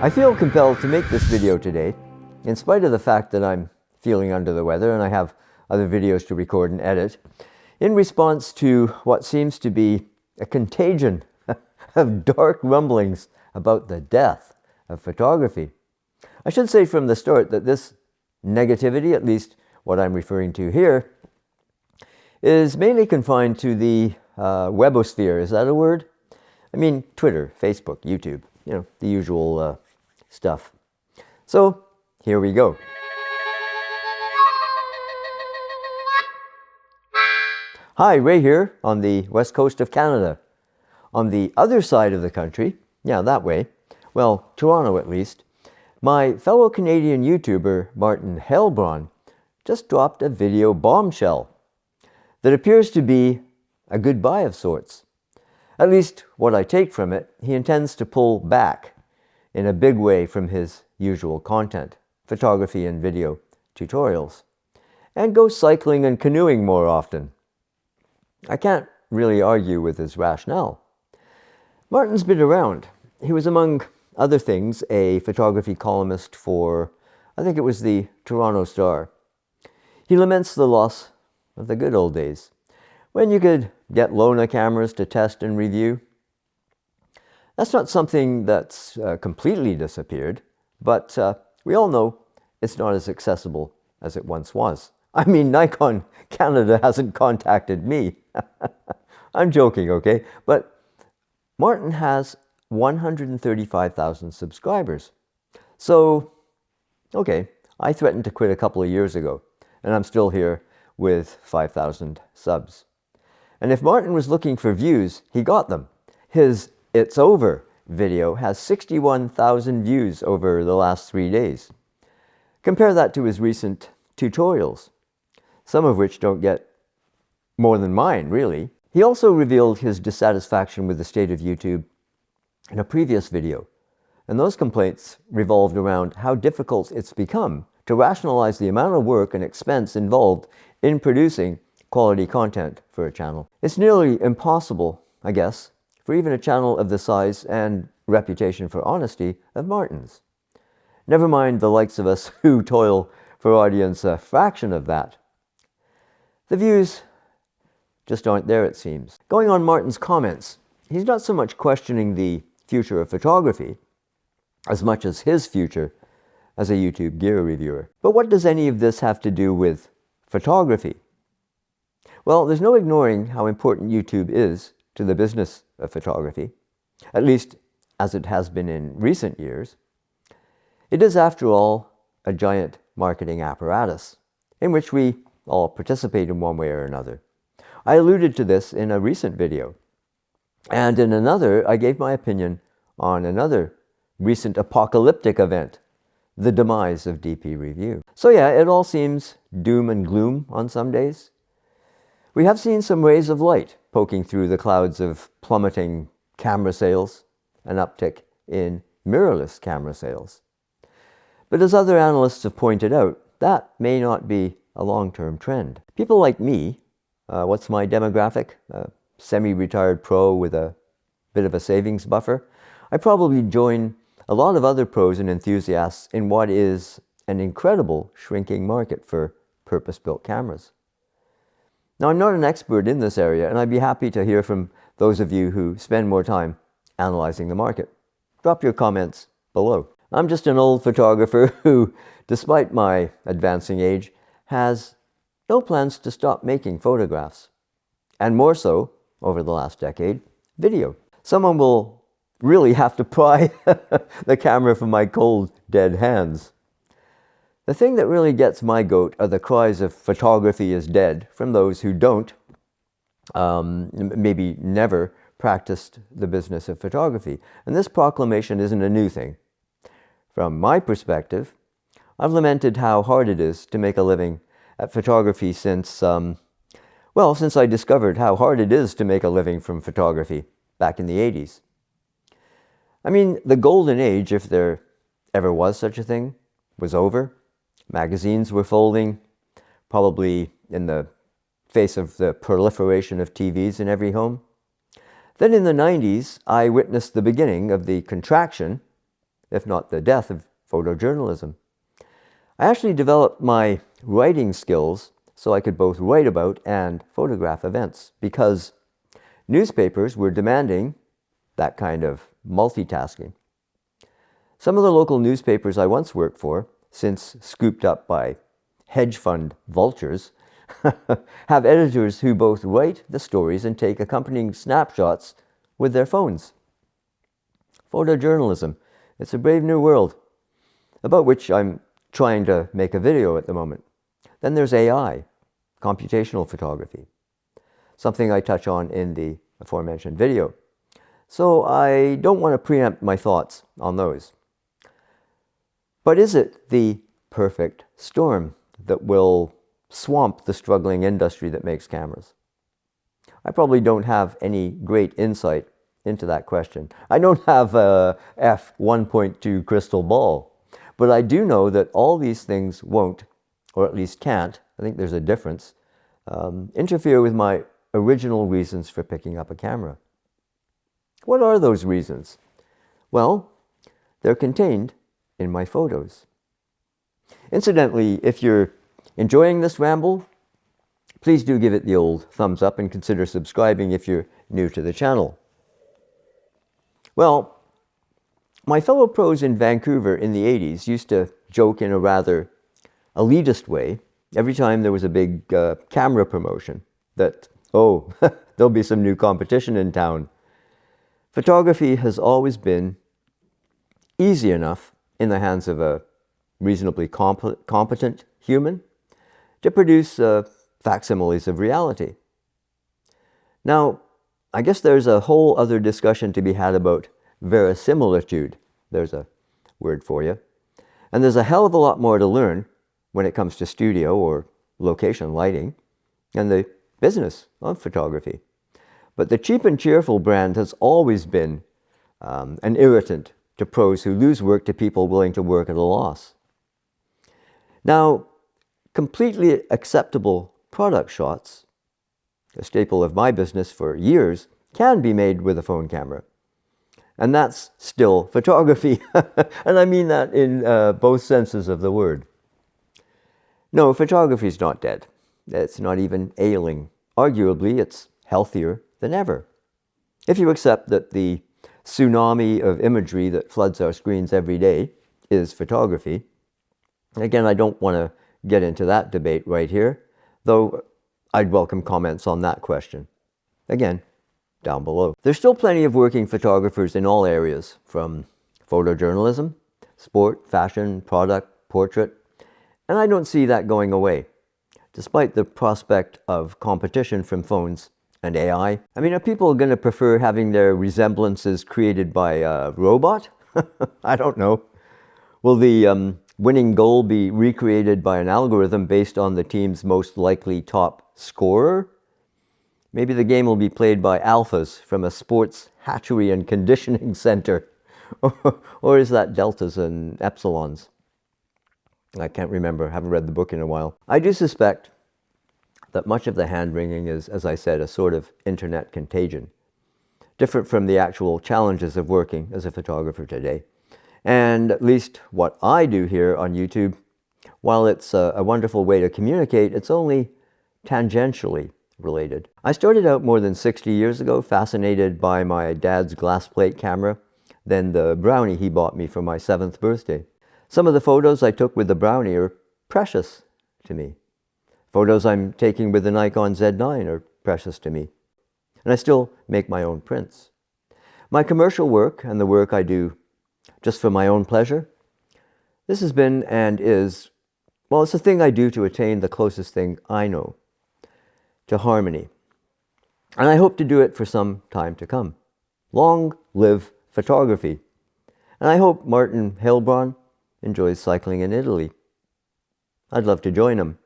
I feel compelled to make this video today, in spite of the fact that I'm feeling under the weather and I have other videos to record and edit, in response to what seems to be a contagion of dark rumblings about the death of photography. I should say from the start that this negativity, at least what I'm referring to here, is mainly confined to the webosphere. Is that a word? I mean Twitter, Facebook, YouTube, the usual stuff. So here we go. Hi, Ray here on the west coast of Canada. On the other side of the country, yeah, that way, well, Toronto at least, my fellow Canadian YouTuber Maarten Heilbron just dropped a video bombshell that appears to be a goodbye of sorts. At least what I take from it, he intends to pull back in a big way from his usual content, photography and video tutorials, and go cycling and canoeing more often. I can't really argue with his rationale. Maarten's been around. He was, among other things, a photography columnist for, I think it was the Toronto Star. He laments the loss of the good old days, when you could get Lona cameras to test and review. That's not something that's completely disappeared, but we all know it's not as accessible as it once was. I mean, Nikon Canada hasn't contacted me. I'm joking, okay? But Maarten has 135,000 subscribers. So, okay, I threatened to quit a couple of years ago, and I'm still here with 5,000 subs. And if Maarten was looking for views, he got them. His It's Over video has 61,000 views over the last 3 days. Compare that to his recent tutorials, some of which don't get more than mine, really. He also revealed his dissatisfaction with the state of YouTube in a previous video, and those complaints revolved around how difficult it's become to rationalize the amount of work and expense involved in producing quality content for a channel. It's nearly impossible, I guess, for even a channel of the size and reputation for honesty of Maarten's. Never mind the likes of us who toil for audience a fraction of that. The views just aren't there, it seems. Going on Maarten's comments, he's not so much questioning the future of photography as much as his future as a YouTube gear reviewer. But what does any of this have to do with photography? Well, there's no ignoring how important YouTube is to the business of photography, at least as it has been in recent years. It is, after all, a giant marketing apparatus in which we all participate in one way or another. I alluded to this in a recent video, and in another, I gave my opinion on another recent apocalyptic event, the demise of DP Review. So yeah, it all seems doom and gloom on some days. We have seen some rays of light poking through the clouds of plummeting camera sales, an uptick in mirrorless camera sales. But as other analysts have pointed out, that may not be a long-term trend. People like me, what's my demographic? A semi-retired pro with a bit of a savings buffer. I probably join a lot of other pros and enthusiasts in what is an incredible shrinking market for purpose-built cameras. Now, I'm not an expert in this area, and I'd be happy to hear from those of you who spend more time analyzing the market. Drop your comments below. I'm just an old photographer who, despite my advancing age, has no plans to stop making photographs. And more so, over the last decade, video. Someone will really have to pry the camera from my cold, dead hands. The thing that really gets my goat are the cries of photography is dead from those who don't, maybe never practiced the business of photography. And this proclamation isn't a new thing. From my perspective, I've lamented how hard it is to make a living at photography since, since I discovered how hard it is to make a living from photography back in the 80s. I mean, the golden age, if there ever was such a thing, was over. Magazines were folding, probably in the face of the proliferation of TVs in every home. Then in the 90s, I witnessed the beginning of the contraction, if not the death, of photojournalism. I actually developed my writing skills so I could both write about and photograph events, because newspapers were demanding that kind of multitasking. Some of the local newspapers I once worked for, since scooped up by hedge fund vultures, have editors who both write the stories and take accompanying snapshots with their phones. Photojournalism, it's a brave new world, about which I'm trying to make a video at the moment. Then there's AI, computational photography, something I touch on in the aforementioned video. So I don't want to preempt my thoughts on those. But is it the perfect storm that will swamp the struggling industry that makes cameras? I probably don't have any great insight into that question. I don't have a F1.2 crystal ball, but I do know that all these things won't, or at least can't, I think there's a difference, interfere with my original reasons for picking up a camera. What are those reasons? Well, they're contained in my photos. Incidentally, if you're enjoying this ramble, please do give it the old thumbs up and consider subscribing if you're new to the channel. Well, my fellow pros in Vancouver in the 80s used to joke in a rather elitist way every time there was a big camera promotion that, oh, there'll be some new competition in town. Photography has always been easy enough in the hands of a reasonably competent human to produce facsimiles of reality. Now, I guess there's a whole other discussion to be had about verisimilitude. There's a word for you. And there's a hell of a lot more to learn when it comes to studio or location lighting and the business of photography. But the cheap and cheerful brand has always been an irritant to pros who lose work to people willing to work at a loss. Now, completely acceptable product shots, a staple of my business for years, can be made with a phone camera. And that's still photography. And I mean that in both senses of the word. No, photography's not dead. It's not even ailing. Arguably, it's healthier than ever. If you accept that the tsunami of imagery that floods our screens every day is photography. Again, I don't want to get into that debate right here, though I'd welcome comments on that question. Again, down below. There's still plenty of working photographers in all areas, from photojournalism, sport, fashion, product, portrait, and I don't see that going away, despite the prospect of competition from phones and AI. I mean, are people going to prefer having their resemblances created by a robot? I don't know. Will the winning goal be recreated by an algorithm based on the team's most likely top scorer? Maybe the game will be played by alphas from a sports hatchery and conditioning center. Or is that deltas and epsilons? I can't remember. I haven't read the book in a while. I do suspect that much of the hand-wringing is, as I said, a sort of internet contagion, different from the actual challenges of working as a photographer today. And at least what I do here on YouTube, while it's a wonderful way to communicate, it's only tangentially related. I started out more than 60 years ago, fascinated by my dad's glass plate camera, then the Brownie he bought me for my 7th birthday. Some of the photos I took with the Brownie are precious to me. Photos I'm taking with the Nikon Z9 are precious to me. And I still make my own prints. My commercial work and the work I do just for my own pleasure, this has been and is, well, it's a thing I do to attain the closest thing I know to harmony. And I hope to do it for some time to come. Long live photography. And I hope Maarten Heilbron enjoys cycling in Italy. I'd love to join him.